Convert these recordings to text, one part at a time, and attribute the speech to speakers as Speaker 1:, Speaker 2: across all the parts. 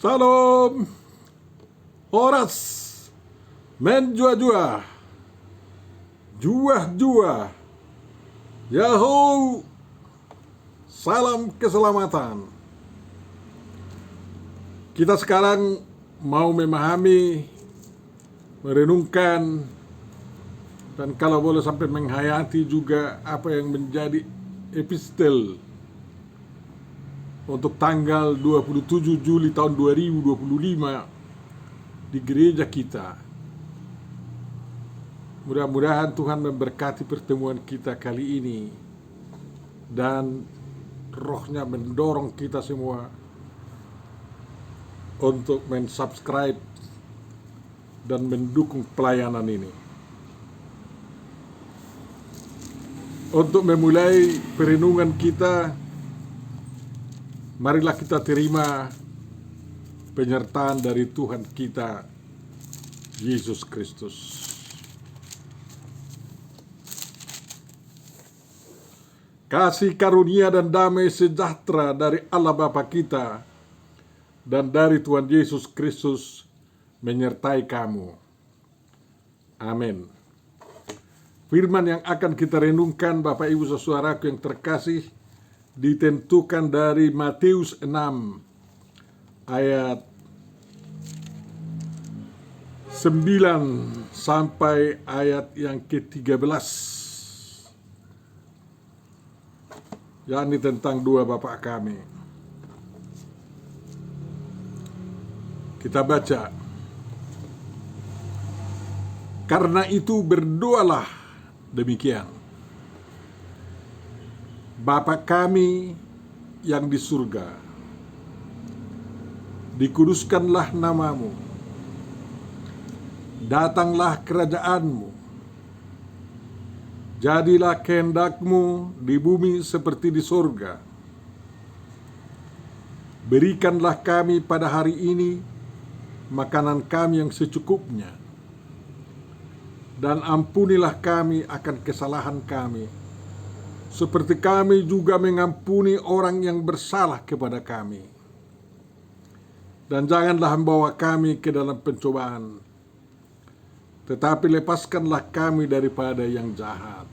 Speaker 1: Salam, Horas, men jua-jua, jua-jua, Yahoo, salam keselamatan. Kita sekarang mau memahami, merenungkan, dan kalau boleh sampai menghayati juga apa yang menjadi epistel untuk tanggal 27 Juli tahun 2025 di gereja kita. Mudah-mudahan Tuhan memberkati pertemuan kita kali ini dan Roh-Nya mendorong kita semua untuk mensubscribe dan mendukung pelayanan ini. Untuk memulai perenungan kita, marilah kita terima penyertaan dari Tuhan kita, Yesus Kristus. Kasih karunia dan damai sejahtera dari Allah Bapa kita dan dari Tuhan Yesus Kristus menyertai kamu. Amin. Firman yang akan kita renungkan, Bapak Ibu Saudaraku yang terkasih, ditentukan dari Matius 6 ayat 9 sampai ayat yang ke-13, yakni tentang dua Bapa kami. Kita baca. Karena itu berdoalah demikian: Bapa kami yang di surga, dikuduskanlah namamu, datanglah kerajaanmu, jadilah kehendakmu di bumi seperti di surga. Berikanlah kami pada hari ini makanan kami yang secukupnya, dan ampunilah kami akan kesalahan kami, seperti kami juga mengampuni orang yang bersalah kepada kami. Dan janganlah membawa kami ke dalam pencobaan, tetapi lepaskanlah kami daripada yang jahat.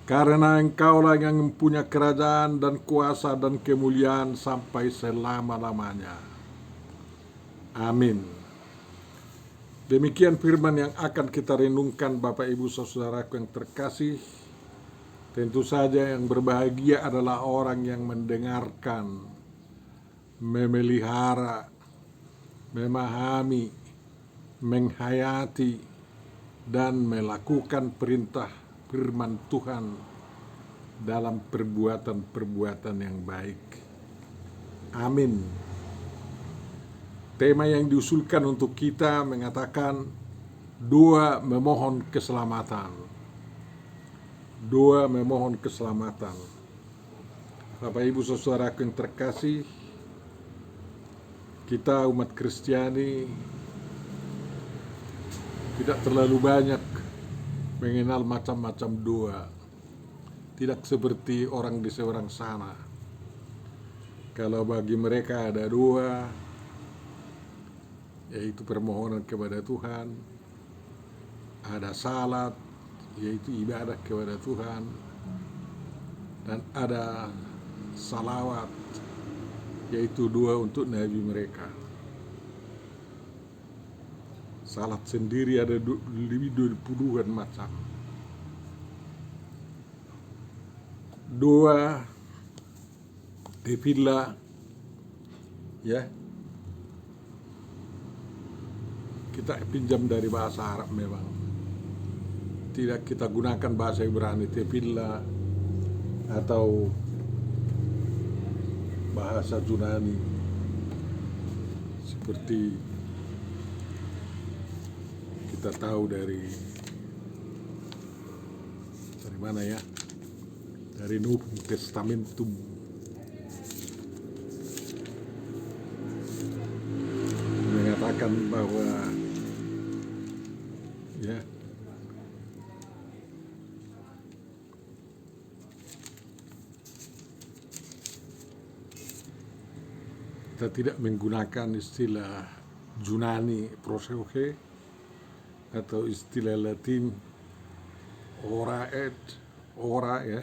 Speaker 1: Karena Engkaulah yang mempunyai kerajaan dan kuasa dan kemuliaan sampai selama-lamanya. Amin. Demikian firman yang akan kita renungkan, Bapak Ibu Saudaraku yang terkasih. Tentu saja yang berbahagia adalah orang yang mendengarkan, memelihara, memahami, menghayati, dan melakukan perintah firman Tuhan dalam perbuatan-perbuatan yang baik. Amin. Tema yang diusulkan untuk kita mengatakan doa memohon keselamatan. Doa memohon keselamatan. Bapak Ibu Saudaraku yang terkasih, kita umat Kristiani tidak terlalu banyak mengenal macam-macam doa. Tidak seperti orang di seberang sana. Kalau bagi mereka ada doa, yaitu permohonan kepada Tuhan, ada salat, yaitu ibadah kepada Tuhan, dan ada salawat, yaitu doa untuk Nabi mereka. Salat sendiri ada lebih dari puluhan macam. Doa, tefillah, ya, kita pinjam dari bahasa Arab memang. Tidak kita gunakan bahasa Ibrani, tefillah, atau bahasa Yunani seperti kita tahu dari mana ya? Dari Novum Testamentum. Mengatakan bahwa ya, kita tidak menggunakan istilah Yunani proseuche atau istilah Latin ora ya.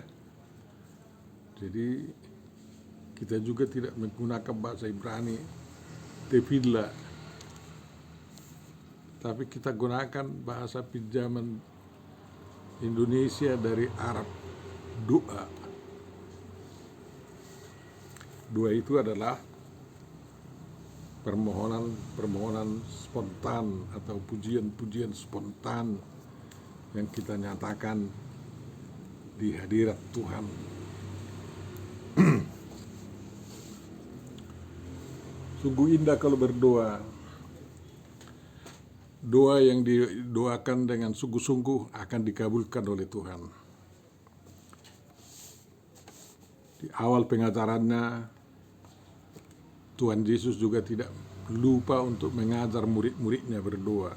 Speaker 1: Jadi kita juga tidak menggunakan bahasa Ibrani tefillah, tapi kita gunakan bahasa pinjaman Indonesia dari Arab, doa. Doa itu adalah permohonan spontan atau pujian spontan yang kita nyatakan di hadirat Tuhan. Sungguh indah kalau berdoa. Doa yang didoakan dengan sungguh-sungguh akan dikabulkan oleh Tuhan. Di awal pengajarannya, Tuhan Yesus juga tidak lupa untuk mengajar murid-muridnya berdoa.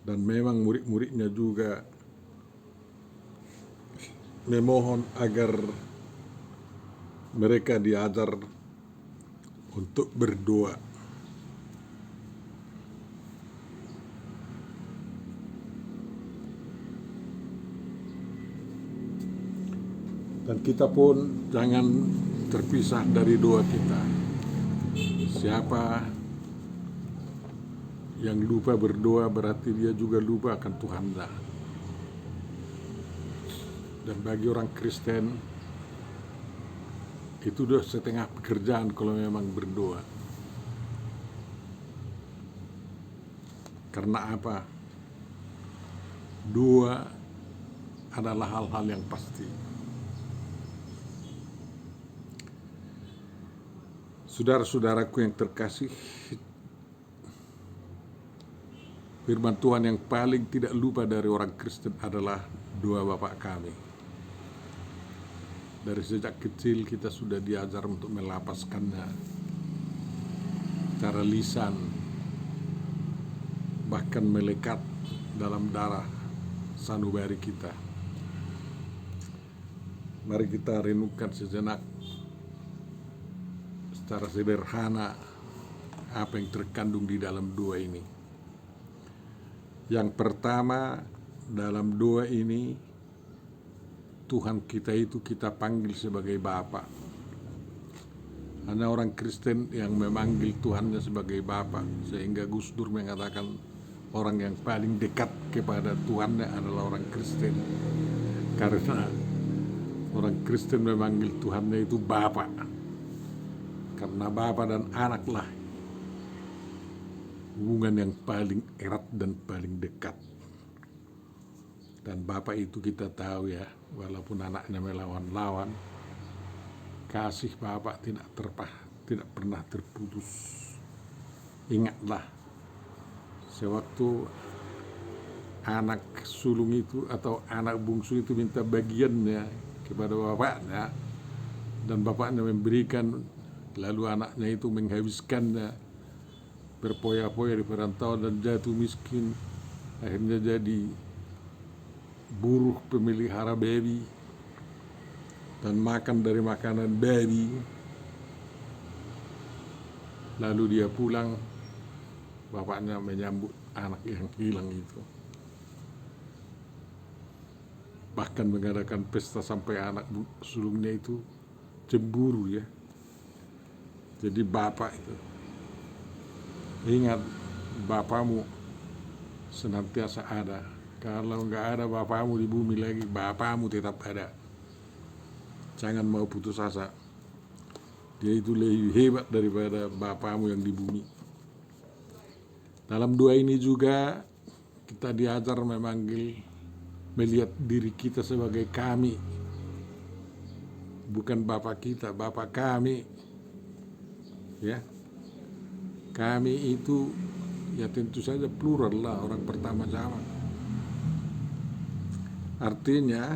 Speaker 1: Dan memang murid-muridnya juga memohon agar mereka diajar untuk berdoa. Dan kita pun jangan terpisah dari doa kita. Siapa yang lupa berdoa berarti dia juga lupa akan Tuhannya. Dan bagi orang Kristen itu udah setengah pekerjaan kalau memang berdoa. Karena apa? Doa adalah hal-hal yang pasti. Saudara-saudaraku yang terkasih, firman Tuhan yang paling tidak lupa dari orang Kristen adalah doa Bapa kami. Dari sejak kecil kita sudah diajar untuk melapaskannya secara lisan, bahkan melekat dalam darah sanubari kita. Mari kita renungkan sejenak secara sederhana apa yang terkandung di dalam doa ini. Yang pertama, dalam doa ini Tuhan kita itu kita panggil sebagai Bapa. Hanya orang Kristen yang memanggil Tuhannya sebagai Bapa, sehingga Gus Dur mengatakan orang yang paling dekat kepada Tuhannya adalah orang Kristen. Karena orang Kristen memanggil Tuhannya itu Bapa. Karena Bapa dan anaklah hubungan yang paling erat dan paling dekat. Dan Bapa itu kita tahu ya, walaupun anaknya melawan-lawan, kasih Bapa tidak pernah terputus. Ingatlah, sewaktu anak sulung itu atau anak bungsu itu minta bagiannya kepada bapaknya, dan bapaknya memberikan, lalu anaknya itu menghabiskannya, berpoya-poya di perantauan dan jatuh miskin, akhirnya jadi buruh pemelihara babi dan makan dari makanan babi. Lalu dia pulang, bapaknya menyambut anak yang hilang itu, bahkan mengadakan pesta sampai anak sulungnya itu cemburu ya. Jadi bapak itu, ingat, bapamu senantiasa ada. Kalau nggak ada bapamu di bumi lagi, bapamu tetap ada. Jangan mau putus asa. Dia itu lebih hebat daripada bapamu yang di bumi. Dalam doa ini juga kita diajar melihat diri kita sebagai kami. Bukan Bapa kita, Bapa kami. Ya. Kami itu ya tentu saja plural lah, orang pertama-tama. Artinya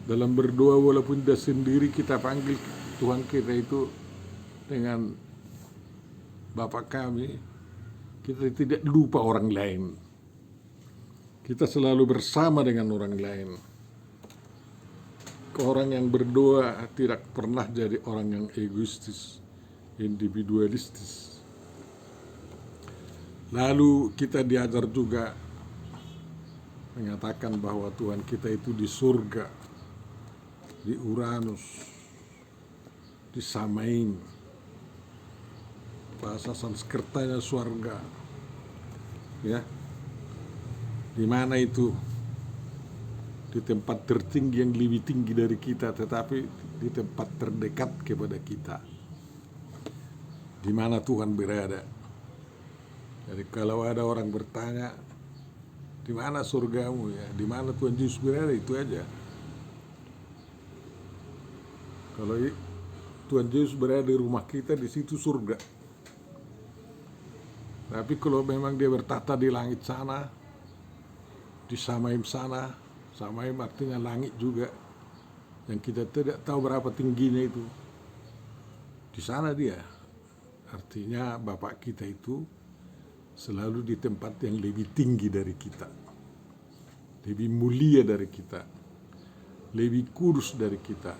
Speaker 1: dalam berdoa walaupun dia sendiri kita panggil Tuhan kita itu dengan Bapa kami, kita tidak lupa orang lain. Kita selalu bersama dengan orang lain. orang yang berdoa tidak pernah jadi orang yang egoistis, individualistis. Lalu kita diajar juga menyatakan bahwa Tuhan kita itu di surga, di Uranus, di Samain. Bahasa Sanskertanya surga. Ya. Di mana itu? Di tempat tertinggi yang lebih tinggi dari kita, tetapi di tempat terdekat kepada kita. Di mana Tuhan berada. Jadi kalau ada orang bertanya, di mana surgamu ya? Di mana Tuhan Yesus berada, itu aja. Kalau Tuhan Yesus berada di rumah kita, di situ surga. Tapi kalau memang dia bertata di langit sana, di Samaim sana, Samaim artinya langit juga, yang kita tidak tahu berapa tingginya itu. Di sana dia, artinya Bapak kita itu selalu di tempat yang lebih tinggi dari kita, lebih mulia dari kita, lebih kudus dari kita,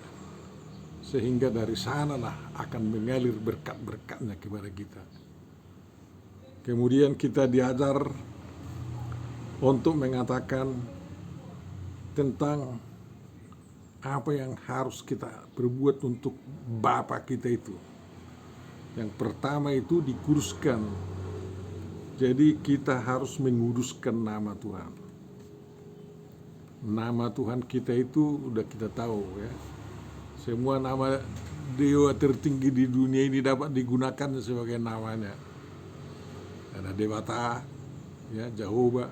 Speaker 1: sehingga dari sanalah akan mengalir berkat-berkatnya kepada kita. Kemudian kita diajar untuk mengatakan tentang apa yang harus kita perbuat untuk Bapa kita itu. Yang pertama itu dikuduskan. Jadi kita harus menguduskan nama Tuhan. Nama Tuhan kita itu udah kita tahu ya. Semua nama dewa tertinggi di dunia ini dapat digunakan sebagai namanya. Ada Dewata, ya, Jehovah,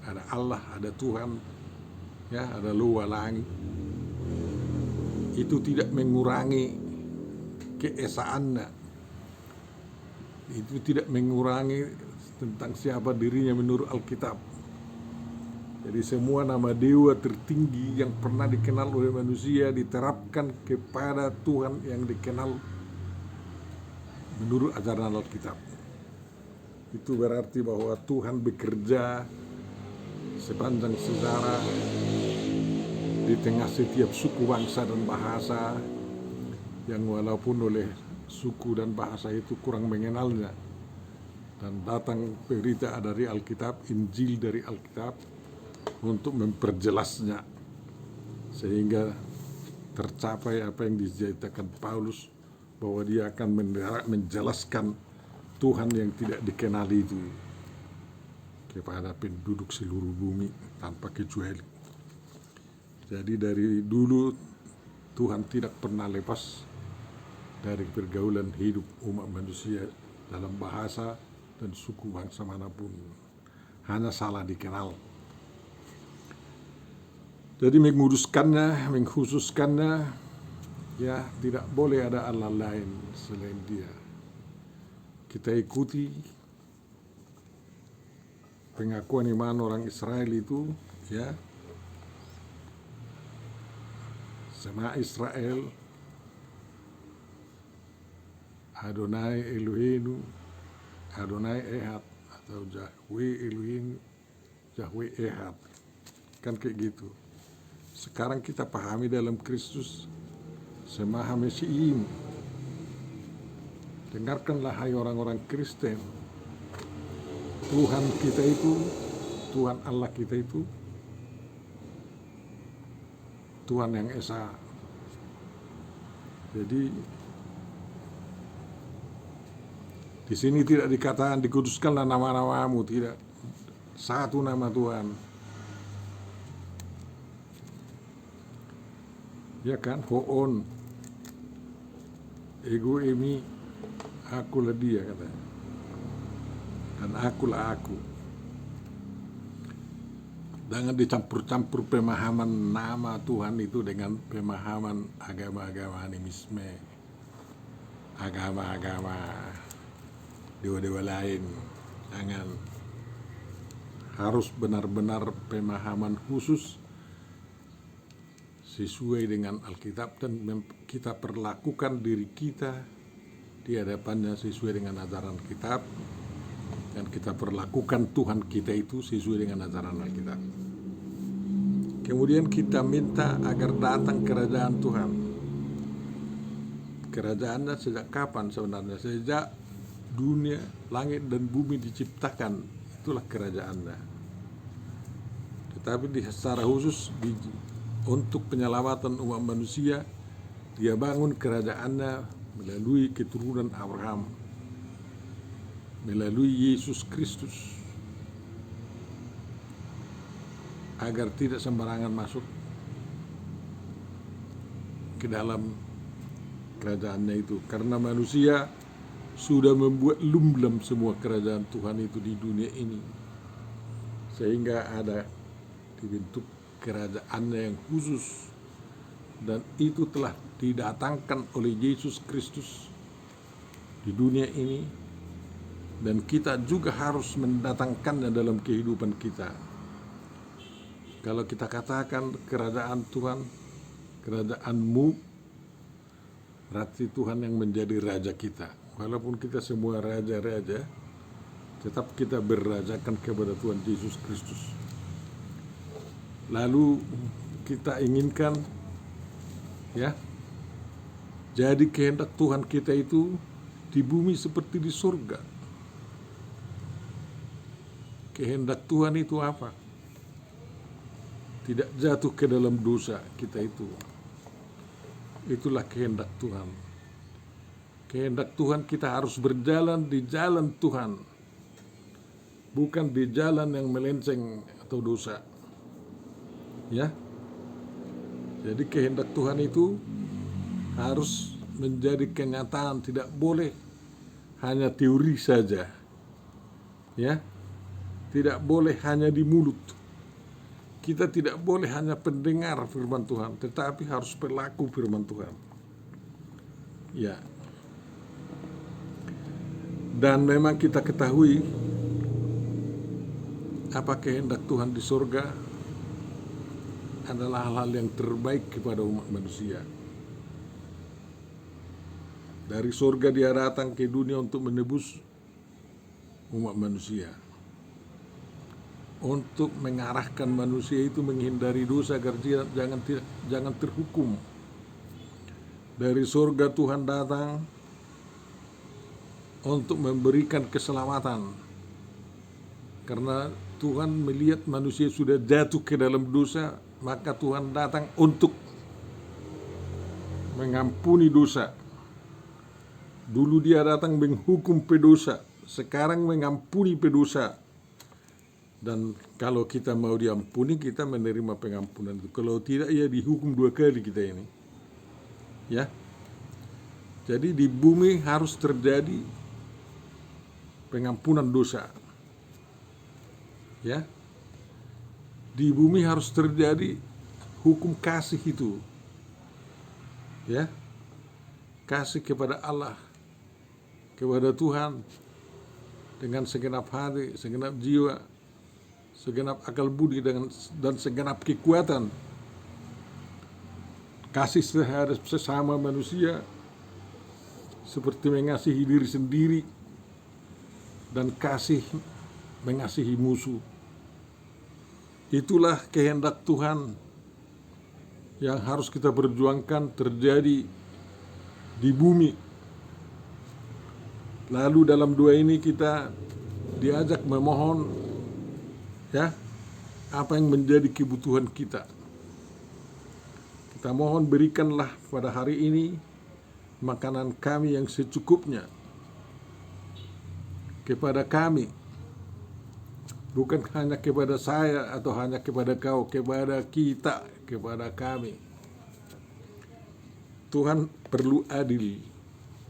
Speaker 1: ada Allah, ada Tuhan, ya, ada luar langit. Itu tidak mengurangi keesaannya. Itu tidak mengurangi tentang siapa dirinya menurut Alkitab. Jadi semua nama dewa tertinggi yang pernah dikenal oleh manusia diterapkan kepada Tuhan yang dikenal menurut ajaran Alkitab. Itu berarti bahwa Tuhan bekerja sepanjang sejarah di tengah setiap suku, bangsa, dan bahasa yang walaupun oleh suku dan bahasa itu kurang mengenalnya, dan datang berita dari Alkitab, Injil dari Alkitab untuk memperjelasnya sehingga tercapai apa yang diceritakan Paulus bahwa dia akan menjelaskan Tuhan yang tidak dikenali itu kepada penduduk seluruh bumi tanpa kecuali. Jadi dari dulu Tuhan tidak pernah lepas dari pergaulan hidup umat manusia dalam bahasa dan suku bangsa manapun. Hanya salah dikenal. Jadi menguduskannya, mengkhususkannya, ya tidak boleh ada Allah lain selain Dia. Kita ikuti pengakuan iman orang Israel itu, ya, Shema Israel, Adonai Eloheinu, Adonai Ehad, atau Yahweh Elohim, Yahweh Ehad, kan kayak gitu. Sekarang kita pahami dalam Kristus Shema HaMashiach. Dengarkanlah hai orang-orang Kristen, Tuhan kita itu, Tuhan Allah kita itu Tuhan yang Esa. Jadi di sini tidak dikatakan dikuduskanlah nama-namamu, tidak. Satu nama Tuhan. Ya kan, Hoon, ego emi, akulah dia katanya. Dan akulah aku. Jangan dicampur-campur pemahaman nama Tuhan itu dengan pemahaman agama-agama animisme, agama-agama dewa-dewa lain. Jangan. Harus benar-benar pemahaman khusus sesuai dengan Alkitab, dan kita perlakukan diri kita di hadapannya sesuai dengan ajaran Alkitab, dan kita perlakukan Tuhan kita itu sesuai dengan ajaran Alkitab. Kemudian kita minta agar datang kerajaan Tuhan. Kerajaannya sejak kapan sebenarnya? Sejak dunia, langit dan bumi diciptakan, itulah kerajaannya. Tetapi secara khusus untuk penyelamatan umat manusia, dia bangun kerajaannya melalui keturunan Abraham, melalui Yesus Kristus, agar tidak sembarangan masuk ke dalam kerajaannya itu. Karena manusia sudah membuat lumlam semua kerajaan Tuhan itu di dunia ini, sehingga ada dibentuk kerajaannya yang khusus, dan itu telah didatangkan oleh Yesus Kristus di dunia ini, dan kita juga harus mendatangkannya dalam kehidupan kita. Kalau kita katakan kerajaan Tuhan, kerajaanmu, berarti Tuhan yang menjadi raja kita. Walaupun kita semua raja-raja, tetap kita berrajakan kepada Tuhan Yesus Kristus. Lalu kita inginkan, ya, jadi kehendak Tuhan kita itu di bumi seperti di surga. Kehendak Tuhan itu apa? Tidak jatuh ke dalam dosa kita itu. Itulah kehendak Tuhan. Kehendak Tuhan kita harus berjalan di jalan Tuhan, bukan di jalan yang melenceng atau dosa. Ya. Jadi kehendak Tuhan itu harus menjadi kenyataan, tidak boleh hanya teori saja. Ya. Tidak boleh hanya di mulut. Kita tidak boleh hanya pendengar firman Tuhan, tetapi harus pelaku firman Tuhan. Ya. Dan memang kita ketahui apa kehendak Tuhan di surga adalah hal-hal yang terbaik kepada umat manusia. Dari surga dia datang ke dunia untuk menebus umat manusia, untuk mengarahkan manusia itu menghindari dosa agar dia jangan terhukum. Dari surga Tuhan datang untuk memberikan keselamatan, karena Tuhan melihat manusia sudah jatuh ke dalam dosa, maka Tuhan datang untuk mengampuni dosa. Dulu dia datang menghukum pedosa, sekarang mengampuni pedosa. Dan kalau kita mau diampuni, kita menerima pengampunan itu. Kalau tidak, ya dihukum 2 kali kita ini. Ya. Jadi di bumi harus terjadi pengampunan dosa. Ya. Di bumi harus terjadi hukum kasih itu. Ya. Kasih kepada Allah, kepada Tuhan dengan segenap hati, segenap jiwa, segenap akal budi dan segenap kekuatan. Kasih terhadap sesama manusia seperti mengasihi diri sendiri, dan kasih mengasihi musuh. Itulah kehendak Tuhan yang harus kita perjuangkan terjadi di bumi. Lalu dalam doa ini kita diajak memohon, ya, apa yang menjadi kebutuhan kita. Kita mohon berikanlah pada hari ini makanan kami yang secukupnya kepada kami, bukan hanya kepada saya atau hanya kepada kau, kepada kita, kepada kami. Tuhan perlu adil,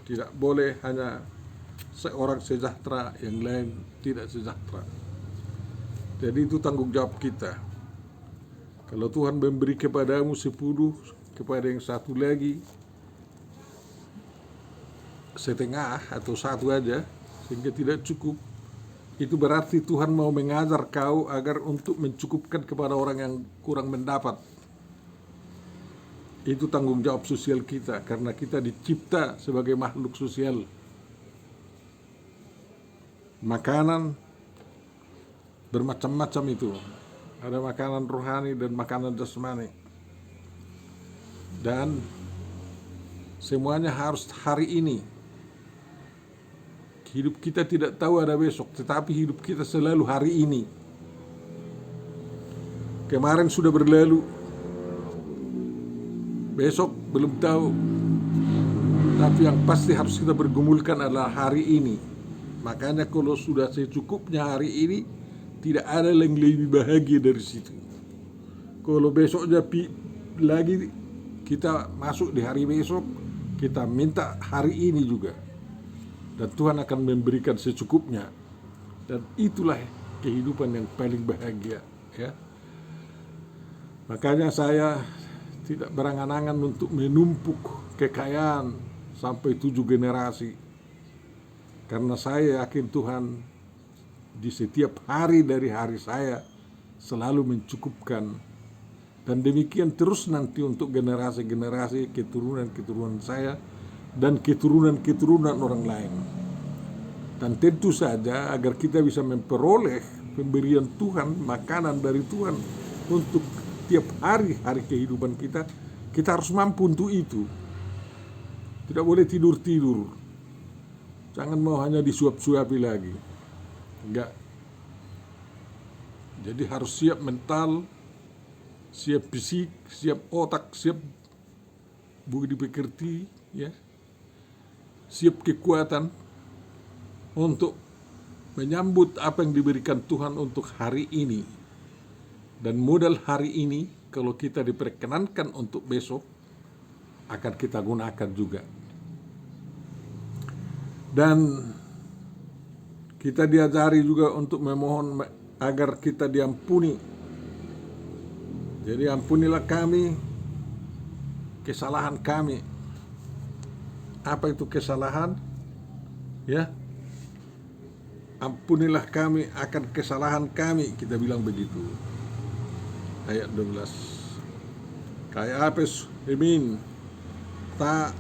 Speaker 1: tidak boleh hanya seorang sejahtera, yang lain tidak sejahtera. Jadi itu tanggung jawab kita. Kalau Tuhan memberi kepadamu 10, kepada yang satu lagi setengah atau 1 aja, sehingga tidak cukup, itu berarti Tuhan mau mengajar kau agar untuk mencukupkan kepada orang yang kurang mendapat. Itu tanggung jawab sosial kita, karena kita dicipta sebagai makhluk sosial. Makanan bermacam-macam itu. ada makanan rohani dan makanan jasmani. Dan semuanya harus hari ini. Hidup kita tidak tahu ada besok, tetapi hidup kita selalu hari ini. Kemarin sudah berlalu, besok belum tahu. Tapi yang pasti harus kita bergumulkan adalah hari ini. Makanya kalau sudah secukupnya hari ini, tidak ada yang lebih bahagia dari situ. Kalau besoknya lagi kita masuk di hari besok, kita minta hari ini juga. Dan Tuhan akan memberikan secukupnya. Dan itulah kehidupan yang paling bahagia, ya. Makanya saya tidak berangan-angan untuk menumpuk kekayaan sampai 7 generasi. Karena saya yakin Tuhan di setiap hari dari hari saya selalu mencukupkan. Dan demikian terus nanti untuk generasi-generasi keturunan-keturunan saya dan keturunan-keturunan orang lain. Dan tentu saja agar kita bisa memperoleh pemberian Tuhan, makanan dari Tuhan untuk tiap hari kehidupan kita, kita harus mampu untuk itu. Tidak boleh tidur-tidur. Jangan mau hanya disuap-suapi lagi. Enggak. Jadi harus siap mental, siap fisik, siap otak, siap budi pekerti, ya. Siap kekuatan untuk menyambut apa yang diberikan Tuhan untuk hari ini. Dan modal hari ini kalau kita diperkenankan untuk besok akan kita gunakan juga. Dan kita diajari juga untuk memohon agar kita diampuni. Jadi ampunilah kami kesalahan kami. Apa itu kesalahan? Ya. Ampunilah kami akan kesalahan kami, kita bilang begitu. Ayat 12. Kaya apes hemin ta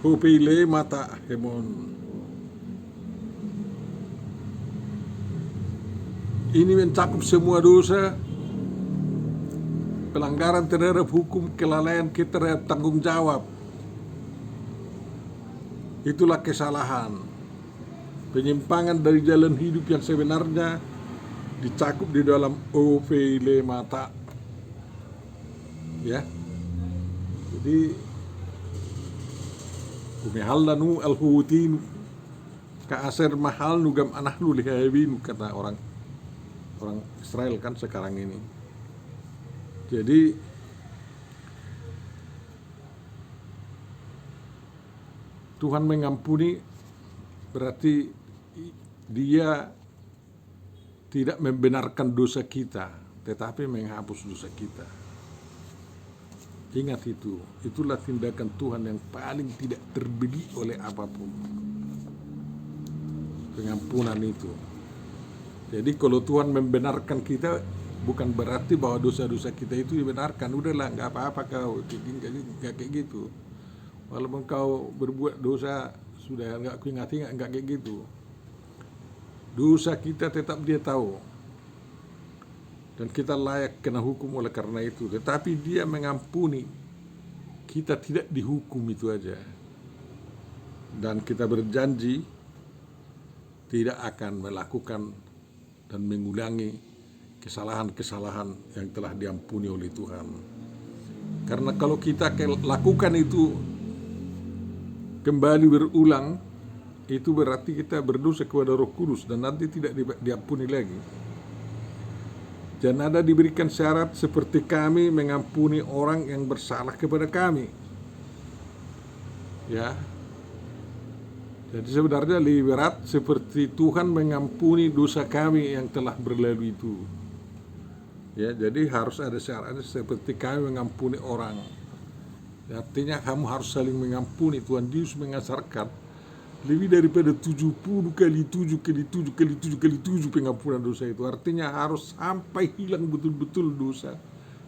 Speaker 1: hupile mata hemon. Ini mencakup semua dosa, pelanggaran terhadap hukum, kelalaian kita terhadap tanggung jawab. Itulah kesalahan. Penyimpangan dari jalan hidup yang sebenarnya dicakup di dalam ovele mata. Ya. Jadi kumihal nu alhutin ka aser mahal nugam anahlu lihabin, kata orang Israel kan sekarang ini. Jadi Tuhan mengampuni berarti Dia tidak membenarkan dosa kita, tetapi menghapus dosa kita. Ingat itu, itulah tindakan Tuhan yang paling tidak terbeli oleh apapun. Pengampunan itu. Jadi kalau Tuhan membenarkan kita, bukan berarti bahwa dosa-dosa kita itu dibenarkan. Udahlah, nggak apa-apa kau, nggak kayak gitu. Walaupun kau berbuat dosa, sudah nggak ku ingat-ingat, nggak kayak gitu. Dosa kita tetap Dia tahu. Dan kita layak kena hukum oleh karena itu. Tetapi Dia mengampuni. Kita tidak dihukum, itu aja. Dan kita berjanji tidak akan melakukan dan mengulangi kesalahan-kesalahan yang telah diampuni oleh Tuhan. Karena kalau kita lakukan itu kembali berulang, itu berarti kita berdosa kepada Roh Kudus dan nanti tidak diampuni lagi. Dan ada diberikan syarat seperti kami mengampuni orang yang bersalah kepada kami. Ya. Jadi sebenarnya lebih berat seperti Tuhan mengampuni dosa kami yang telah berlalu itu. Ya, jadi harus ada syaratnya seperti kami mengampuni orang. Artinya kamu harus saling mengampuni. Tuhan Yesus mengajarkan lebih daripada 70 kali 7 kali 7 kali 7 kali 7 pengampunan dosa itu. Artinya harus sampai hilang betul-betul dosa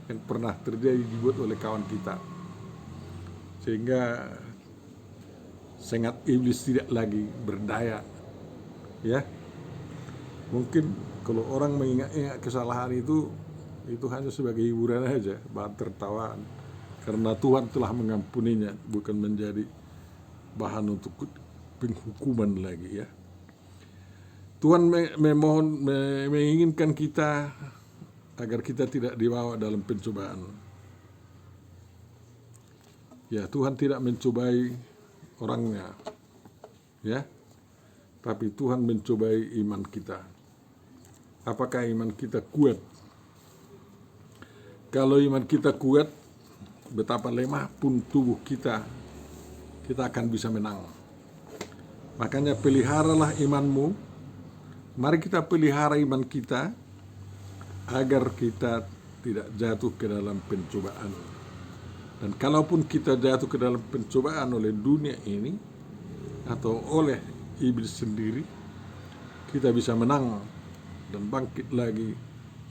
Speaker 1: yang pernah terjadi dibuat oleh kawan kita. Sehingga sengat iblis tidak lagi berdaya. Ya. Mungkin kalau orang mengingat-ingat kesalahan itu itu hanya sebagai hiburan aja, bahan tertawaan. Karena Tuhan telah mengampuninya, bukan menjadi bahan untuk penghukuman lagi ya. Tuhan menginginkan kita agar kita tidak dibawa dalam pencobaan. Ya, Tuhan tidak mencobai orangnya, ya, tapi Tuhan mencobai iman kita. Apakah iman kita kuat? Kalau iman kita kuat, betapa lemah pun tubuh kita akan bisa menang. Makanya peliharalah imanmu. Mari kita pelihara iman kita agar kita tidak jatuh ke dalam pencobaan. Dan kalaupun kita jatuh ke dalam pencobaan oleh dunia ini atau oleh iblis sendiri, kita bisa menang dan bangkit lagi,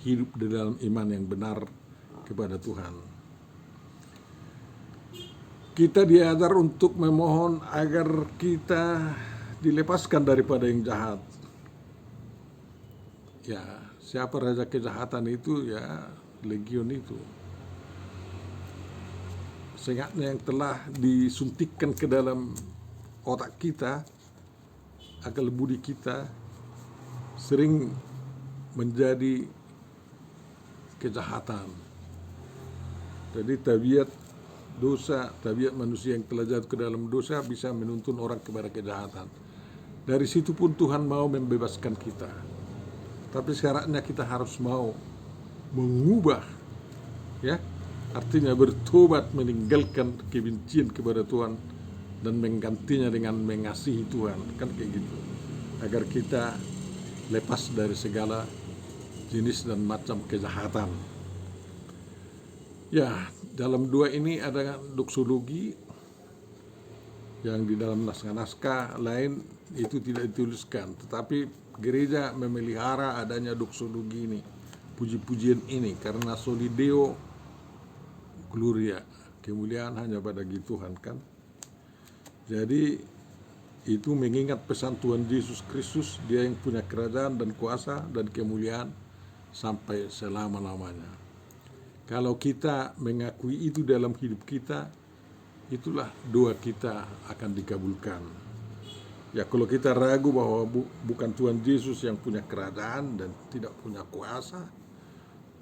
Speaker 1: hidup di dalam iman yang benar kepada Tuhan. Kita diajar untuk memohon agar kita dilepaskan daripada yang jahat. Ya, siapa raja kejahatan itu? Ya, legion itu. Sengatnya yang telah disuntikkan ke dalam otak kita, akal budi kita, sering menjadi kejahatan. Jadi tabiat dosa, tabiat manusia yang telah jatuh ke dalam dosa bisa menuntun orang kepada kejahatan. Dari situ pun Tuhan mau membebaskan kita. Tapi syaratnya kita harus mau mengubah, ya. Artinya bertobat, meninggalkan kebencian kepada Tuhan dan menggantinya dengan mengasihi Tuhan, kan kayak gitu. Agar kita lepas dari segala jenis dan macam kejahatan. Ya, dalam dua ini ada doksologi yang di dalam naskah-naskah lain itu tidak dituliskan, tetapi gereja memelihara adanya doksologi ini, puji-pujian ini, karena soli Deo Gloria, kemuliaan hanya bagi Tuhan, kan. Jadi itu mengingat pesan Tuhan Yesus Kristus, Dia yang punya kerajaan dan kuasa dan kemuliaan sampai selama-lamanya. Kalau kita mengakui itu dalam hidup kita, itulah doa kita akan dikabulkan. Ya, kalau kita ragu bahwa bukan Tuhan Yesus yang punya kerajaan dan tidak punya kuasa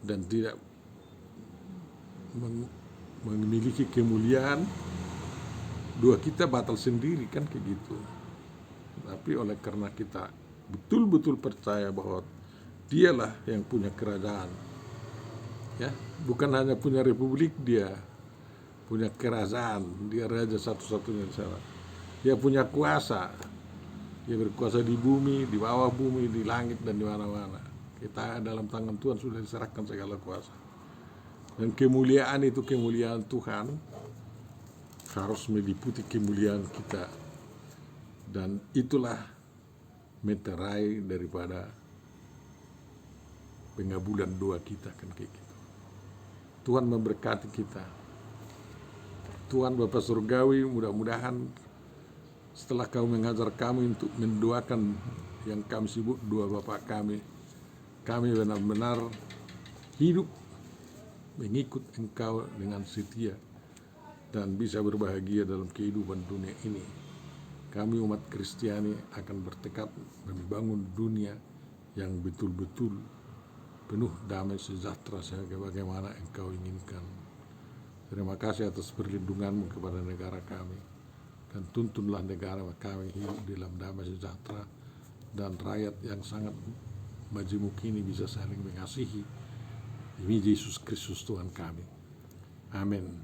Speaker 1: dan tidak memiliki kemuliaan, doa kita batal sendiri, kan kayak gitu. Tapi oleh karena kita betul-betul percaya bahwa Dialah yang punya kerajaan, ya, bukan hanya punya republik, Dia punya kerajaan, Dia raja satu-satunya di sana. Dia punya kuasa, Dia berkuasa di bumi, di bawah bumi, di langit dan di mana-mana. Kita dalam tangan Tuhan sudah diserahkan segala kuasa. Dan kemuliaan itu kemuliaan Tuhan harus meliputi kemuliaan kita. Dan itulah meterai daripada pengabulan doa kita, kan kayak gitu. Tuhan memberkati kita. Tuhan Bapa Surgawi, mudah-mudahan setelah kau mengajar kami untuk mendoakan yang kami sebut doa Bapa kami benar-benar hidup mengikut Engkau dengan setia dan bisa berbahagia dalam kehidupan dunia ini. Kami umat Kristiani akan bertekad membangun dunia yang betul-betul penuh damai sejahtera sebagaimana Engkau inginkan. Terima kasih atas perlindungan-Mu kepada negara kami, dan tuntunlah negara kami hidup dalam damai sejahtera dan rakyat yang sangat majemuk ini bisa saling mengasihi. Demi Yesus Kristus Tuhan kami. Amin.